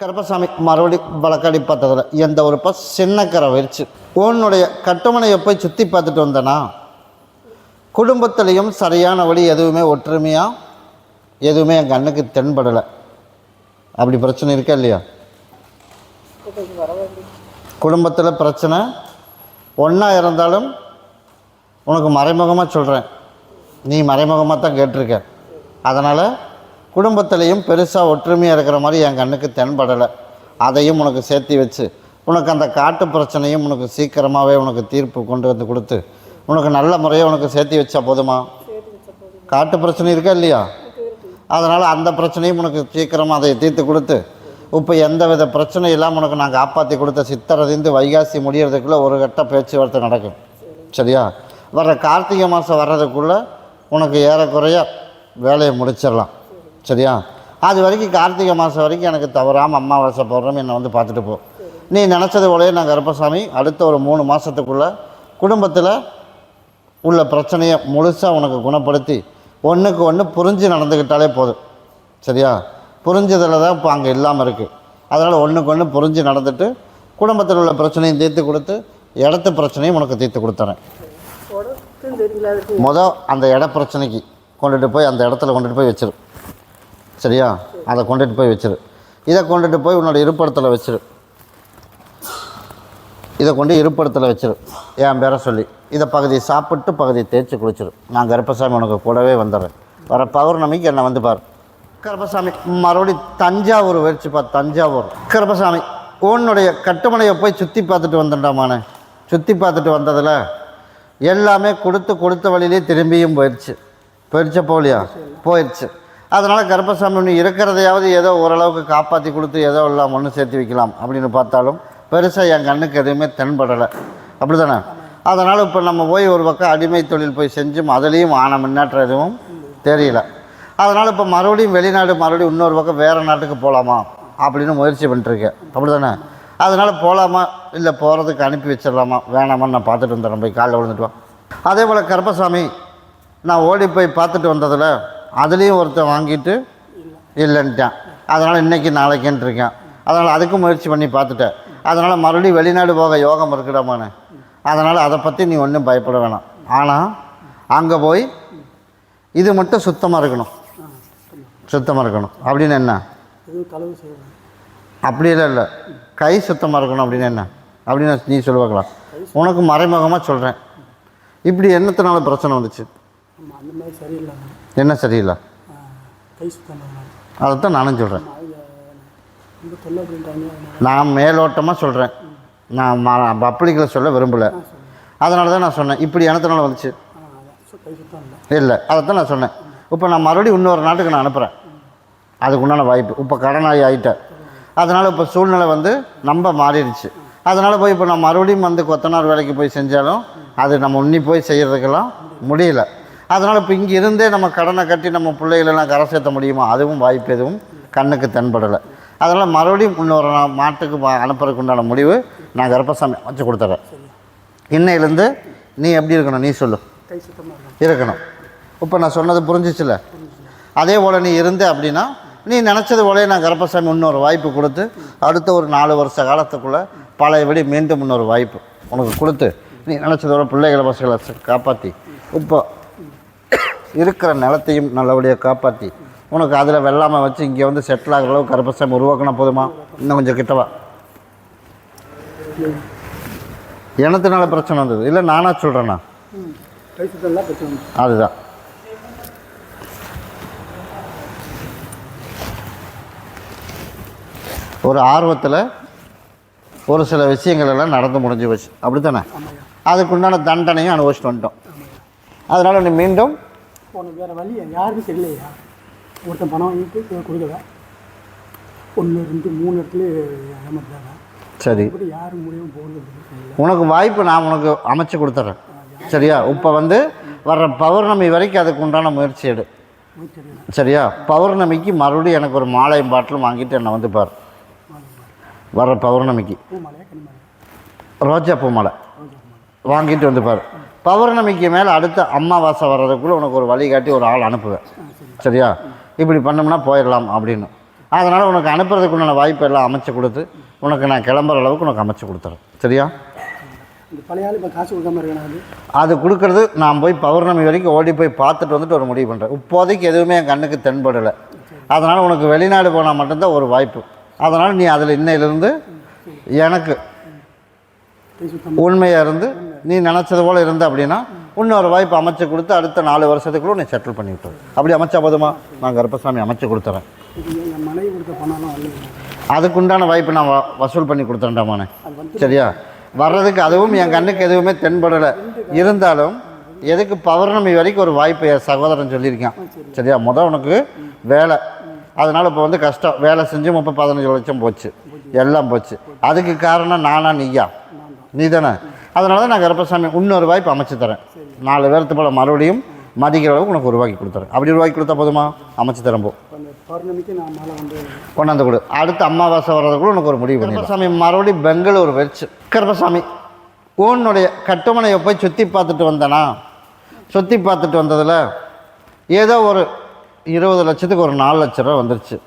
கருப்பசாமி மறுபடி வழக்காடி பார்த்ததில் எந்த ஒரு சின்ன கரை வச்சு உன்னுடைய கட்டுமனையை போய் சுற்றி பார்த்துட்டு வந்தேனா குடும்பத்திலையும் சரியான வழி எதுவுமே ஒற்றுமையாக எதுவுமே என் கண்ணுக்கு தென்படலை. அப்படி பிரச்சனை இருக்கா இல்லையா? குடும்பத்தில் பிரச்சனை ஒன்றா இருந்தாலும் உனக்கு மறைமுகமாக சொல்கிறேன், நீ மறைமுகமாக தான் கேட்டிருக்க. அதனால் குடும்பத்திலையும் பெருசாக ஒற்றுமையாக இருக்கிற மாதிரி என் கண்ணுக்கு தென்படலை. அதையும் உனக்கு சேர்த்து வச்சு உனக்கு அந்த காட்டு பிரச்சனையும் உனக்கு சீக்கிரமாகவே உனக்கு தீர்ப்பு கொண்டு வந்து கொடுத்து உனக்கு நல்ல முறையை உனக்கு சேர்த்து வச்சா போதுமா? காட்டு பிரச்சனை இருக்கா இல்லையா? அதனால் அந்த பிரச்சனையும் உனக்கு சீக்கிரமாக அதை தீர்த்து கொடுத்து இப்போ எந்த வித பிரச்சனை இல்லாமல் உனக்கு நான் காப்பாற்றி கொடுத்த சித்திரதிந்து வைகாசி முடியறதுக்குள்ளே ஒரு கட்ட பேச்சுவார்த்தை நடக்கும். சரியா? வர்ற கார்த்திகை மாதம் வர்றதுக்குள்ளே உனக்கு ஏறக்குறைய வேலையை முடிச்சிடலாம். சரியா? அது வரைக்கும் கார்த்திகை மாதம் வரைக்கும் எனக்கு தவறாமல் அமாவாசை பௌர்ணமி என்னை வந்து பார்த்துட்டு போ. நீ நினச்சது போலயே நான் கருப்பசாமி அடுத்த ஒரு 3 மாதத்துக்குள்ளே குடும்பத்தில் உள்ள பிரச்சனையை முழுசாக உனக்கு குணப்படுத்தி ஒன்றுக்கு ஒன்று புரிஞ்சு நடந்துக்கிட்டாலே போதும். சரியா? புரிஞ்சதில் தான் இப்போ அங்கே இல்லாமல் இருக்குது. அதனால் ஒன்றுக்கு ஒன்று புரிஞ்சு நடந்துட்டு குடும்பத்தில் உள்ள பிரச்சனையும் தீர்த்து கொடுத்து இடத்து பிரச்சனையும் உனக்கு தீர்த்து கொடுத்துறேன். அந்த இட பிரச்சனைக்கு கொண்டுட்டு போய் அந்த இடத்துல கொண்டுட்டு போய் வச்சிரு. சரியா? அதை கொண்டுட்டு போய் வச்சிரு. இதை கொண்டுட்டு போய் உன்னோட இருப்பிடத்தில் வச்சிரு. இதை கொண்டு இருப்பிடத்தில் வச்சிரு. என் பேரை சொல்லி இதை பகுதி சாப்பிட்டு பகுதி தேய்ச்சி குளிச்சிரு. நான் கருப்பசாமி உனக்கு கூடவே வந்துடுறேன். வர பௌர்ணமிக்கு என்னை வந்து பார். கருப்பசாமி மறுபடி தஞ்சாவூர் வச்சுப்பா. தஞ்சாவூர் கருப்பசாமி உன்னுடைய கட்டுமனையை போய் சுற்றி பார்த்துட்டு வந்துட்டாமானே. சுற்றி பார்த்துட்டு வந்ததில் எல்லாமே கொடுத்த வழியிலே திரும்பியும் போயிடுச்சு போலியா? போயிடுச்சு. அதனால் கருப்பசாமி நீ இருக்கிறதையாவது ஏதோ ஓரளவுக்கு காப்பாற்றி கொடுத்து ஏதோ எல்லாம் ஒன்று சேர்த்து வைக்கலாம் அப்படின்னு பார்த்தாலும் பெருசாக என் கண்ணுக்கு எதுவுமே தென்படலை. அப்படி தானே? அதனால் இப்போ நம்ம போய் ஒரு பக்கம் அடிமை தொழில் போய் செஞ்சும் அதுலேயும் ஆன முன்னேற்றம் எதுவும் தெரியல. அதனால் இப்போ மறுபடியும் வெளிநாடு மறுபடியும் இன்னொரு பக்கம் வேறு நாட்டுக்கு போகலாமா அப்படின்னு முயற்சி பண்ணிட்டுருக்கேன். அப்படி தானே? அதனால் போகலாமா இல்லை போகிறதுக்கு அனுப்பி வச்சிடலாமா வேணாமான்னு நான் பார்த்துட்டு வந்துடுறேன். போய் காலைல விழுந்துட்டுவான். அதே போல் கருப்பசாமி நான் ஓடி போய் பார்த்துட்டு வந்ததில் அதுலேயும் ஒருத்தன் வாங்கிட்டு இல்லைன்ட்டான். அதனால் இன்றைக்கி நாளைக்குன்ட்டு இருக்கேன். அதனால் அதுக்கும் முயற்சி பண்ணி பார்த்துட்டேன். அதனால் மறுபடியும் வெளிநாடு போக யோகம் இருக்குடாமானே. அதனால் அதை பற்றி நீ ஒன்றும் பயப்பட வேணாம். ஆனால் அங்கே போய் இது மட்டும் சுத்தமாக இருக்கணும். சுத்தமாக இருக்கணும் அப்படின்னு என்ன? அப்படியெல்லாம் இல்லை. கை சுத்தமாக இருக்கணும் அப்படின்னு என்ன அப்படின்னு நீ சொல்லுவாங்களா? உனக்கு மறைமுகமாக சொல்கிறேன். இப்படி என்னத்தினால பிரச்சனை வந்துச்சு? என்ன சரியில்லை? அதைத்தான் நானும் சொல்கிறேன். நான் மேலோட்டமாக சொல்கிறேன். நான் பப்ளிக்கில் சொல்ல விரும்பலை. அதனால தான் நான் சொன்னேன். இப்படி எனத்தினால வந்துச்சு இல்லை. அதைத்தான் நான் சொன்னேன். இப்போ நான் மறுபடியும் இன்னொரு நாட்டுக்கு நான் அனுப்புகிறேன். அதுக்கு உண்டான வாய்ப்பு இப்போ கடனாகி ஆகிட்டேன். அதனால் இப்போ சூழ்நிலை வந்து நம்ம மாறிடுச்சு. அதனால் போய் இப்போ நான் மறுபடியும் வந்து கொத்தனார் வேலைக்கு போய் செஞ்சாலும் அது நம்ம உன்னி போய் செய்கிறதுக்கெல்லாம் முடியல. அதனால் இப்போ இங்கே இருந்தே நம்ம கடனை கட்டி நம்ம பிள்ளைகளெல்லாம் கரை சேர்த்த முடியுமா? அதுவும் வாய்ப்பு எதுவும் கண்ணுக்கு தென்படலை. அதனால் மறுபடியும் இன்னொரு மாட்டுக்கு அனுப்புறதுக்கு உண்டான முடிவு நான் கருப்பசாமி வச்சு கொடுத்துட்றேன். இன்னையிலேருந்து நீ எப்படி இருக்கணும்? நீ சொல்லு. இருக்கணும். இப்போ நான் சொன்னது புரிஞ்சிச்சுல? அதே போல் நீ இருந்த அப்படின்னா நீ நினச்சது போலே நான் கருப்பசாமி இன்னொரு வாய்ப்பு கொடுத்து அடுத்த ஒரு 4 வருஷ காலத்துக்குள்ளே பழையபடி மீண்டும் இன்னொரு வாய்ப்பு உனக்கு கொடுத்து நீ நினச்சதோட பிள்ளைகளை பசங்களை காப்பாற்றி இப்போ இருக்கிற நிலத்தையும் நல்லபடியாக காப்பாற்றி உனக்கு அதில் வெள்ளாமல் வச்சு இங்கே வந்து செட்டில் ஆகிற அளவுக்கு கருப்பசாமி உருவாக்கினா போதுமா? இன்னும் கொஞ்சம் கிட்டவா. எனத்தினால பிரச்சனை வந்தது இல்லை நானாக சொல்கிறேண்ணா? அதுதான். ஒரு ஆர்வத்தில் ஒரு சில விஷயங்கள் எல்லாம் நடந்து முடிஞ்சு போச்சு. அப்படி தானே? அதுக்குண்டான தண்டனையும் அனுபவிச்சுட்டு வந்துட்டோம். அதனால் நீ மீண்டும் வேறு வழி யாருக்கும் தெரியலையா? ஒருத்தன் பணம் வாங்கிட்டு கொடுக்கல 1 2 3 இடத்துல ஏமாத்தாங்க. சரி, யாரும் முடியும் போகிறது. உனக்கு வாய்ப்பு நான் உனக்கு அமைச்சு கொடுத்துட்றேன். சரியா? இப்போ வந்து வர்ற பௌர்ணமி வரைக்கும் அதுக்கு உண்டான முயற்சி எடு. சரியா? பௌர்ணமிக்கு மறுபடியும் எனக்கு ஒரு மாலையும் பாட்டிலும் வாங்கிட்டு என்னை வந்து பார். வர்ற பௌர்ணமிக்கு ரோஜா பூ மாலை வாங்கிட்டு வந்து பார். பௌர்ணமிக்கு மேலே அடுத்த அமாவாசை வர்றதுக்குள்ளே உனக்கு ஒரு வழிகாட்டி ஒரு ஆள் அனுப்புவேன். சரியா? இப்படி பண்ணோம்னா போயிடலாம் அப்படின்னு. அதனால் உனக்கு அனுப்புறதுக்கு உண்டான வாய்ப்பு எல்லாம் அமைச்சு கொடுத்து உனக்கு நான் கிளம்புற அளவுக்கு உனக்கு அமைச்சு கொடுத்துறேன். சரியா? இந்த பழைய ஆள் இப்போ காசு கொடுக்காம இருக்கேன். அது கொடுக்குறது நான் போய் பௌர்ணமி வரைக்கும் ஓடி போய் பார்த்துட்டு வந்துட்டு ஒரு முடிவு பண்ணுறேன். இப்போதைக்கு எதுவுமே என் கண்ணுக்கு தென்படலை. அதனால் உனக்கு வெளிநாடு போனால் மட்டும்தான் ஒரு வாய்ப்பு. அதனால் நீ அதில் இன்னையிலேருந்து எனக்கு உண்மையாக இருந்து நீ நினச்சது போல் இருந்த அப்படின்னா இன்னொரு வாய்ப்பு அமைச்சு கொடுத்து அடுத்த 4 வருஷத்துக்குள்ள நீ செட்டில் பண்ணி விட்டுரு. அப்படி அமைச்சா போதுமா? நான் கருப்பசாமி அமைச்சு கொடுத்துறேன். என் மனைவி கொடுத்த பணம்லாம் வரல. அதுக்குண்டான வாய்ப்பு நான் வசூல் பண்ணி கொடுத்துறேன்டாமானே. சரியா? வர்றதுக்கு அதுவும் என் கண்ணுக்கு எதுவுமே தென்படலை. இருந்தாலும் எதுக்கு பௌர்ணமி வரைக்கும் ஒரு வாய்ப்பு என் சகோதரன் சொல்லியிருக்கான். சரியா? உனக்கு வேலை, அதனால் இப்போ வந்து கஷ்டம். வேலை செஞ்சு 15 லட்சம் போச்சு, எல்லாம் போச்சு. அதுக்கு காரணம் நானா நீயா? நீ தானே. அதனால தான் நான் கருப்பசாமி இன்னொரு வாய்ப்பு அமைச்சு தரேன். 4 பேர்த்து போல் மறுபடியும் மதிக்கிற அளவுக்கு உனக்கு உருவாக்கி கொடுத்துறேன். அப்படி உருவாக்கி கொடுத்தா போதுமா? அமைச்சு தரேன். பௌர்ணமிக்கு நான் மேலே வந்து கொண்டாந்து கொடு. அடுத்த அமாவாசை வர்றதுக்குள்ள உனக்கு ஒரு முடிவு பண்ணி. கருப்பசாமி மறுபடியும் பெங்களூர் வச்சு கருப்பசாமி உன்னுடைய கட்டுமனையை போய் சுற்றி பார்த்துட்டு வந்தேனா? சுற்றி பார்த்துட்டு வந்ததில் ஏதோ ஒரு 20 லட்சத்துக்கு ஒரு 4 லட்ச ரூபா வந்துருச்சு.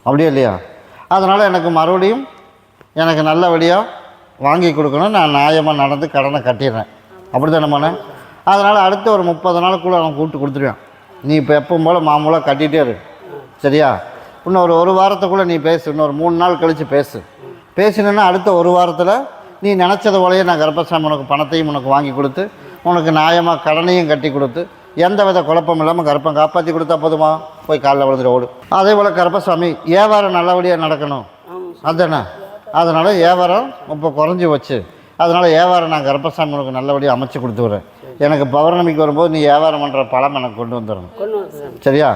அப்படியே இல்லையா? அதனால் எனக்கு மறுபடியும் எனக்கு நல்லபடியாக வாங்கி கொடுக்கணும். நான் நியாயமாக நடந்து கடனை கட்டிடுறேன். அப்படி தானே? அதனால் அடுத்து ஒரு 30 நாளுக்குள்ளே அவன் கூப்பிட்டு கொடுத்துருவேன். நீ இப்போ எப்பவும் போல் மாமூலாக கட்டிகிட்டே இரு. சரியா? இன்னும் ஒரு வாரத்துக்குள்ளே நீ பேசு. இன்னொரு 3 நாள் கழித்து பேசினேன்னா அடுத்த ஒரு வாரத்தில் நீ நினச்சது போலயே நான் கருப்பசாமி உனக்கு பணத்தையும் உனக்கு வாங்கி கொடுத்து உனக்கு நியாயமாக கடனையும் கட்டி கொடுத்து எந்த வித குழப்பம் இல்லாமல் கருப்பம் காப்பாற்றி கொடுத்தா போதுமா? போய் காலைல விழுந்துட்டு ஓடு. அதே போல் கருப்பசாமி வியாபாரம் நல்லபடியாக நடக்கணும். அதுதானே? அதனால் வியாபாரம் இப்போ குறைஞ்சி வச்சு அதனால் வியாபாரம் நான் கருப்பசாமி உனக்கு நல்லபடியாக அமைச்சு கொடுத்துட்றேன். எனக்கு பௌர்ணமிக்கு வரும்போது நீ வியாபாரம் பண்ணுற பழம் எனக்கு கொண்டு வந்துடணும். சரியா?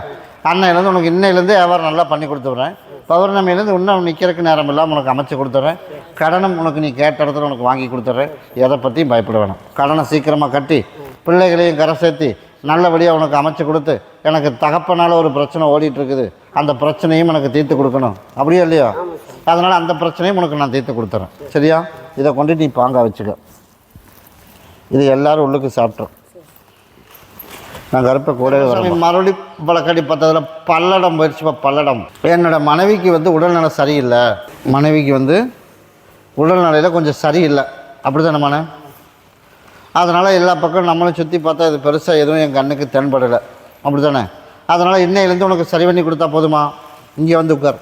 அன்னையிலேருந்து உனக்கு இன்னையிலேருந்து வியாபாரம் நல்லா பண்ணி கொடுத்துட்றேன். பௌர்ணமியிலேருந்து இன்னும் நிற்கிறதுக்கு நேரம் இல்லாமல் உனக்கு அமைச்சு கொடுத்துட்றேன். கடனும் உனக்கு நீ கேட்ட இடத்துல உனக்கு வாங்கி கொடுத்துட்றேன். எதை பற்றியும் பயப்பட வேணாம். கடனை சீக்கிரமாக கட்டி பிள்ளைகளையும் கரை சேர்த்தி நல்லபடியாக உனக்கு அமைச்சு கொடுத்து எனக்கு தகப்பனால் ஒரு பிரச்சனை ஓடிட்டுருக்குது, அந்த பிரச்சனையும் எனக்கு தீர்த்து கொடுக்கணும். அப்படியே இல்லையா? அதனால் அந்த பிரச்சனையும் உனக்கு நான் தீர்த்து கொடுத்துறேன். சரியா? இதை கொண்டு நீ பாங்கா வச்சுக்க. இது எல்லோரும் உள்ளுக்கு சாப்பிட்றோம். நான் கருப்பை கூடவே வரேன். மறுபடியும் பழக்கடி பார்த்ததில் பல்லடம் போயிடுச்சுப்பா. பல்லடம் என்னோடய மனைவிக்கு வந்து உடல்நலை சரியில்லை. மனைவிக்கு வந்து உடல்நிலையில் கொஞ்சம் சரியில்லை. அப்படி தானே? அதனால் எல்லா பக்கம் நம்மளும் சுற்றி பார்த்தா இது பெருசாக எதுவும் என் கண்ணுக்கு தென்படலை. அப்படி தானே? அதனால் இன்னையிலேருந்து உனக்கு சரி பண்ணி கொடுத்தா போதுமா? இங்கே வந்து உட்கார்.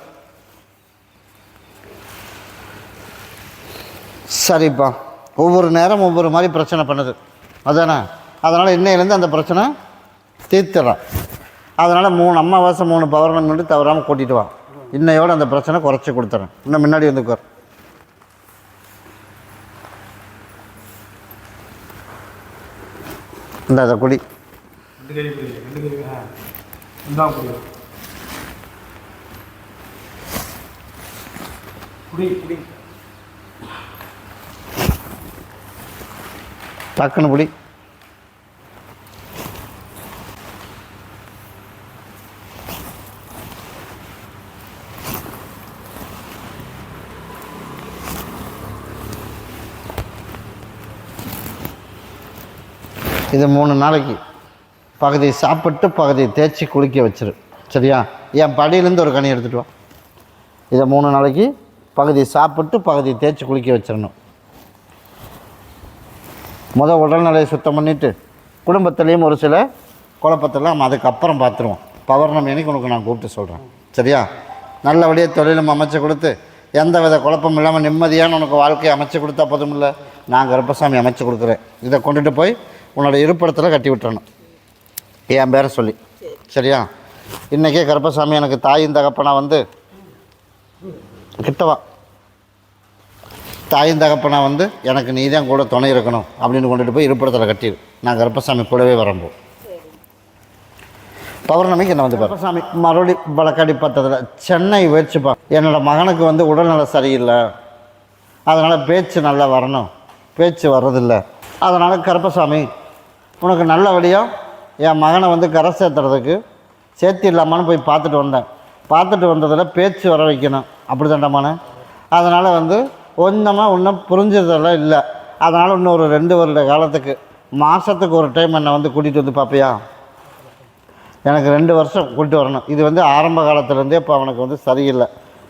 சரிப்பா. ஒவ்வொரு நேரம் ஒவ்வொரு மாதிரி பிரச்சனை பண்ணுது. அதுதானே? அதனால் இன்னையிலேருந்து அந்த பிரச்சனை தீர்த்துறான். அதனால் 3 அமாவாசை 3 பௌர்ணமி மட்டும் தவறாமல் கூட்டிகிட்டு வா. இன்னையோடு அந்த பிரச்சனை குறைச்சி கொடுத்துறேன். இன்னும் முன்னாடி வந்து உட்கார். இந்த அதை குடி. டக்குன்னு குடி. இது 3 நாளைக்கு பகுதி சாப்பிட்டு பகுதி தேய்ச்சி குளிக்க வச்சிரு. சரியா? என் படியிலேருந்து ஒரு கனி எடுத்துகிட்டு வா. இதை 3 நாளைக்கு பகுதி சாப்பிட்டு பகுதி தேய்ச்சி குளிக்க வச்சிடணும். உடல்நிலையை சுத்தம் பண்ணிவிட்டு குடும்பத்துலேயும் ஒரு சில குழப்பத்தெல்லாம் அதுக்கப்புறம் பார்த்துருவோம். பௌர்ணமி அன்னைக்கு உனக்கு நான் கூப்பிட்டு சொல்கிறேன். சரியா? நல்லபடியாக தொழிலும் அமைச்சு கொடுத்து எந்த வித குழப்பம் இல்லாமல் நிம்மதியான உனக்கு வாழ்க்கையை அமைச்சு கொடுத்தா போதும். இல்லை, நான் கருப்பசாமி அமைச்சு கொடுக்குறேன். இதை கொண்டுட்டு போய் உன்னோட இருப்பிடத்தில் கட்டி விட்டுறணும். என் பேரை சொல்லி. சரியா? இன்றைக்கே கருப்பசாமி எனக்கு தாயும் தகப்பனா வந்து கிட்டவா. தாயும் தகப்பனா வந்து எனக்கு நீ தான் கூட துணை இருக்கணும் அப்படின்னு கொண்டுட்டு போய் இருப்பிடத்தில் கட்டிடு. நான் கருப்பசாமி கூடவே வரம்போ. பௌர்ணமிக்கு என்ன வந்து கருப்பசாமி மறுபடி வழக்காடி பார்த்ததில் சென்னை வச்சுப்பா. என்னோடய மகனுக்கு வந்து உடல்நலை சரியில்லை. அதனால் பேச்சு நல்லா வரணும். பேச்சு வர்றதில்லை. அதனால் கருப்பசாமி உனக்கு நல்லபடியாக என் மகனை வந்து கரை சேர்த்துறதுக்கு சேர்த்து இல்லாமான்னு போய் பார்த்துட்டு வந்தேன். பார்த்துட்டு வந்ததில் பேச்சு வர வைக்கணும். அப்படி தாண்டமான. அதனால் வந்து இன்னும் புரிஞ்சதெல்லாம் இல்லை. அதனால் இன்னும் ஒரு 2 வருட காலத்துக்கு மாதத்துக்கு ஒரு டைம் என்னை வந்து கூட்டிகிட்டு வந்து பார்ப்பியா? எனக்கு 2 வருஷம் கூட்டி வரணும். இது வந்து ஆரம்ப காலத்துலேருந்தே இப்போ அவனுக்கு வந்து சரியில்லை.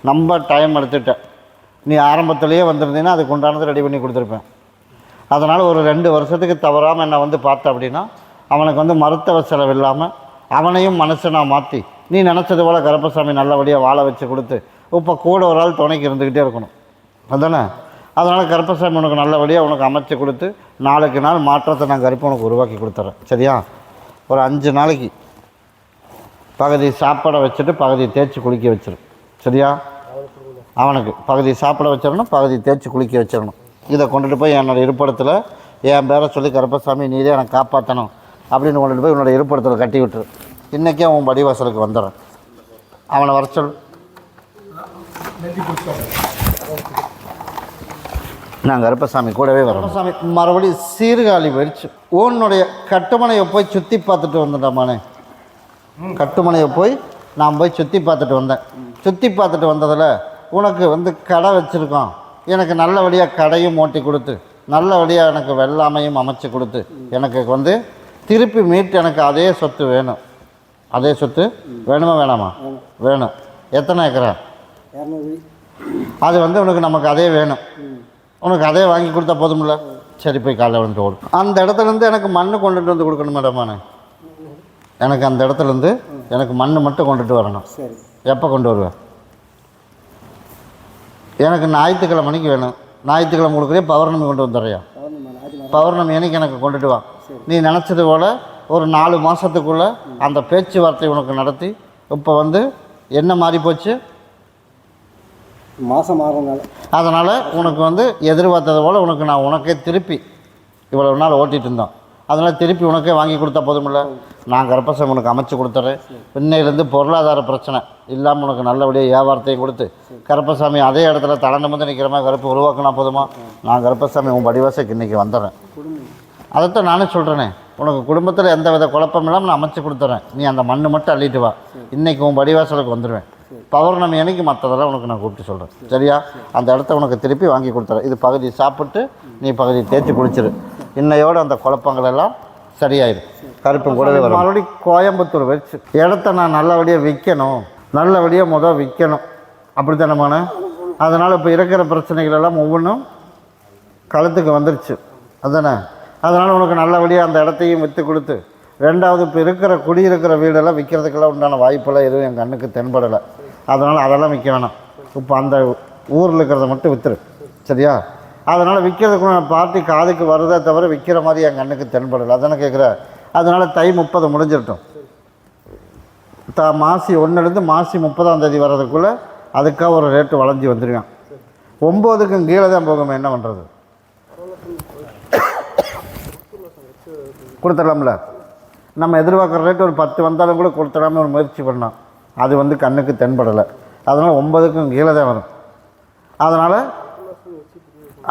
நம்ம டைம் எடுத்துட்டேன். நீ ஆரம்பத்துலேயே வந்திருந்தீங்கன்னா அதுக்கு உண்டானது ரெடி பண்ணி கொடுத்துருப்பேன். அதனால் ஒரு 2 வருஷத்துக்கு தவறாமல் என்னை வந்து பார்த்த அப்படின்னா அவனுக்கு வந்து மருத்துவ செலவு இல்லாமல் அவனையும் மனுஷனாக மாற்றி நீ நினச்சது போல் கருப்பசாமி நல்லபடியாக வாழ வச்சு கொடுத்து இப்போ கூட ஒரு ஆள் துணைக்கு இருந்துக்கிட்டே இருக்கணும். அதுதானே? அதனால் கருப்பசாமி உனக்கு நல்லபடியாக உனக்கு அமைச்சு கொடுத்து நாளுக்கு நாள் மாற்றத்தை நான் கருப்பை உனக்கு உருவாக்கி கொடுத்துட்றேன். சரியா? ஒரு 5 நாளைக்கு பகுதி சாப்பாடை வச்சுட்டு பகுதி தேய்ச்சி குளிக்க வச்சிடும். சரியா? அவனுக்கு பகுதி சாப்பிட வச்சிடணும், பகுதி தேய்ச்சி குளிக்க வச்சிடணும். இதை கொண்டுட்டு போய் என்னோடய இருப்பிடத்தில் என் பேரை சொல்லி கருப்பசாமி நீ தான் எனக்கு காப்பாற்றணும் அப்படின்னு கொண்டுட்டு போய் உன்னோட இருப்பிடத்தில் கட்டி விட்டுரு. இன்றைக்கே அவன் படிவாசலுக்கு வந்துடுறேன். அவனை வர சொல். நான் கருப்பசாமி கூடவே வரேன். கருப்பசாமி மறுபடியும் சீர்காழி போயிடுச்சு. உன்னுடைய கட்டுமனையை போய் சுற்றி பார்த்துட்டு வந்துட்டோமானே. கட்டுமனையை போய் நான் போய் சுற்றி பார்த்துட்டு வந்தேன். சுற்றி பார்த்துட்டு வந்ததில் உனக்கு வந்து கடை வச்சுருக்கோம். எனக்கு நல்லபடியாக கடையும் ஓட்டி கொடுத்து நல்லபடியாக எனக்கு வெள்ளாமையும் அமைச்சு கொடுத்து எனக்கு வந்து திருப்பி மீட்டு எனக்கு அதே சொத்து வேணும். அதே சொத்து வேணுமா வேணாமா? வேணும். எத்தனை ஏக்கரா? அது வந்து உனக்கு நமக்கு அதே வேணும். உனக்கு அதே வாங்கி கொடுத்தா போதுமில்ல? சரி, போய் காலைல வந்துட்டு ஓடும். அந்த இடத்துலேருந்து எனக்கு மண் கொண்டுட்டு வந்து கொடுக்கணும் மேடமானே. எனக்கு அந்த இடத்துலேருந்து எனக்கு மண் மட்டும் கொண்டுட்டு வரணும். சரி. எப்போ கொண்டு வருவேன்? எனக்கு ஞாயிற்றுக்கிழமை மணிக்கு வேணும். ஞாயிற்றுக்கிழமை கொடுக்குறே பௌர்ணமி கொண்டு வந்துடுறியா? பௌர்ணமி அன்னைக்கு எனக்கு கொண்டுட்டு வா. நீ நினச்சது போல் ஒரு 4 மாதத்துக்குள்ளே அந்த பேச்சுவார்த்தை உனக்கு நடத்தி இப்போ வந்து என்ன மாறி போச்சு? மாதம் மாறனால. அதனால் உனக்கு வந்து எதிர்பார்த்தது போல் உனக்கு நான் உனக்கே திருப்பி இவ்வளோ நாள் ஓட்டிகிட்டு இருந்தோம். அதனால் திருப்பி உனக்கே வாங்கி கொடுத்தா போதுமில்ல? நான் கருப்பசாமி உனக்கு அமைச்சு கொடுத்துறேன். இன்னையிலேருந்து பொருளாதார பிரச்சனை இல்லாமல் உனக்கு நல்லபடியாக வியாபாரத்தையும் கொடுத்து கருப்பசாமி அதே இடத்துல தளர்ந்து வந்து நிற்கிற மாதிரி கருப்பு உருவாக்கினா போதுமா? நான் கருப்பசாமி உன் படிவாசைக்கு இன்றைக்கி வந்துடுறேன். அதைத்தான் நானே சொல்கிறேனே. உனக்கு குடும்பத்தில் எந்த வித குழப்பம் இல்லாமல் நான் அமைச்சு கொடுத்துட்றேன். நீ அந்த மண் மட்டும் அள்ளிட்டு வா. இன்றைக்கி உன் படிவாசலுக்கு வந்துடுவேன். பௌர்ணமி அன்னைக்கு மற்றதெல்லாம் உனக்கு நான் கூப்பிட்டு சொல்கிறேன். சரியா? அந்த இடத்த உனக்கு திருப்பி வாங்கி கொடுத்துறேன். இது பகுதி சாப்பிட்டு நீ பகுதி தேய்ச்சி குளிச்சிரு. இன்னையோடு அந்த குழப்பங்கள் எல்லாம் சரியாயிடும். கருப்பு கூடவே வரும். மறுபடியும் கோயம்புத்தூர் வச்சு இடத்த நான் நல்லபடியாக விற்கணும். நல்லபடியாக விற்கணும். அப்படி தானேமான? அதனால் இப்போ இருக்கிற பிரச்சனைகள் எல்லாம் ஒவ்வொன்றும் களத்துக்கு வந்துருச்சு. அதுதானே? அதனால் உனக்கு நல்லபடியாக அந்த இடத்தையும் விற்று கொடுத்து ரெண்டாவது இப்போ இருக்கிற குடியிருக்கிற வீடெல்லாம் விற்கிறதுக்கெல்லாம் உண்டான வாய்ப்பெல்லாம் எதுவும் என் கண்ணுக்கு தென்படலை. அதனால் அதெல்லாம் விற்க வேணாம். இப்போ அந்த ஊரில் இருக்கிறத மட்டும் விற்றுரு. சரியா? அதனால் விற்கிறதுக்கு நான் பார்ட்டி காதுக்கு வருதே தவிர விற்கிற மாதிரி என் கண்ணுக்கு தென்படலை. அதானே கேட்குற? அதனால் தை 30 முடிஞ்சிடட்டும். மாசி 1லேருந்து மாசி 30ஆம் தேதி வர்றதுக்குள்ளே அதுக்காக ஒரு ரேட்டு வளைஞ்சி வந்துடுவேன். 9க்கும் கீழே தான் போகுமே. என்ன பண்ணுறது? கொடுத்துடலாம்ல? நம்ம எதிர்பார்க்குற ரேட்டு ஒரு 10 வந்தாலும் கூட கொடுத்துடாமல் ஒரு முயற்சி பண்ணோம். அது வந்து கண்ணுக்கு தென்படலை. அதனால் 9க்கும் கீழே தான் வரும். அதனால்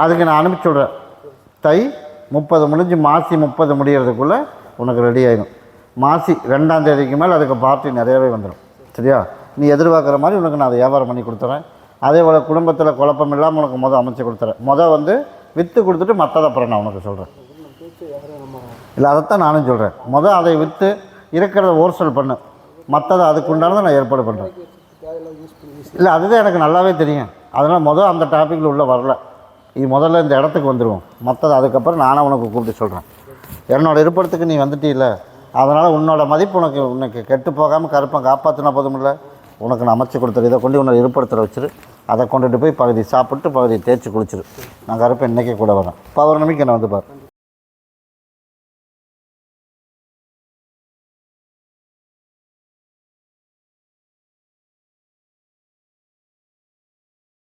அதுக்கு நான் அனுப்பிச்சி விட்றேன். தை 30 முடிஞ்சு மாசி 30 முடிகிறதுக்குள்ளே உனக்கு ரெடி ஆகிடும். மாசி 2ஆம் தேதிக்கு மேலே அதுக்கு பார்ட்டி நிறையவே வந்துடும். சரியா? நீ எதிர்பார்க்குற மாதிரி உனக்கு நான் அதை வியாபாரம் பண்ணி கொடுத்துறேன். அதே போல் குடும்பத்தில் குழப்பம் இல்லாமல் உனக்கு அமைச்சு கொடுத்துறேன். வந்து விற்று கொடுத்துட்டு மற்றதை அப்புறம் நான் உனக்கு சொல்கிறேன். இல்லை, அதைத்தான் நானும் சொல்கிறேன். அதை விற்று இருக்கிறத ஹோல்சேல் பண்ணு. மற்றதை அதுக்குண்டானதை நான் ஏற்பாடு பண்ணுறேன். இல்லை, அதுதான் எனக்கு நல்லாவே தெரியும். அதனால் அந்த டாப்பிக்கில் உள்ளே வரல. நீ முதல்ல இந்த இடத்துக்கு வந்துடுவோம். மற்றது அதுக்கப்புறம் நானே உனக்கு கூப்பிட்டு சொல்கிறேன். என்னோடய இருப்பிடத்துக்கு நீ வந்துட்டீல்ல, அதனால் உன்னோட மதிப்பு உனக்கு கெட்டு போகாமல் கருப்பம் காப்பாற்றினா போதுமில்ல? உனக்கு நான் அமைச்சு கொடுத்துரு. இதை கொண்டு உன்னோட இருப்பிடத்தில் வச்சிரு. அதை கொண்டுட்டு போய் பகுதி சாப்பிட்டு பகுதி தேய்ச்சி குளிச்சிரு. நான் கருப்பை இன்றைக்கே கூட வரேன். பௌர்ணமிக்கு என்ன வந்து பாரு.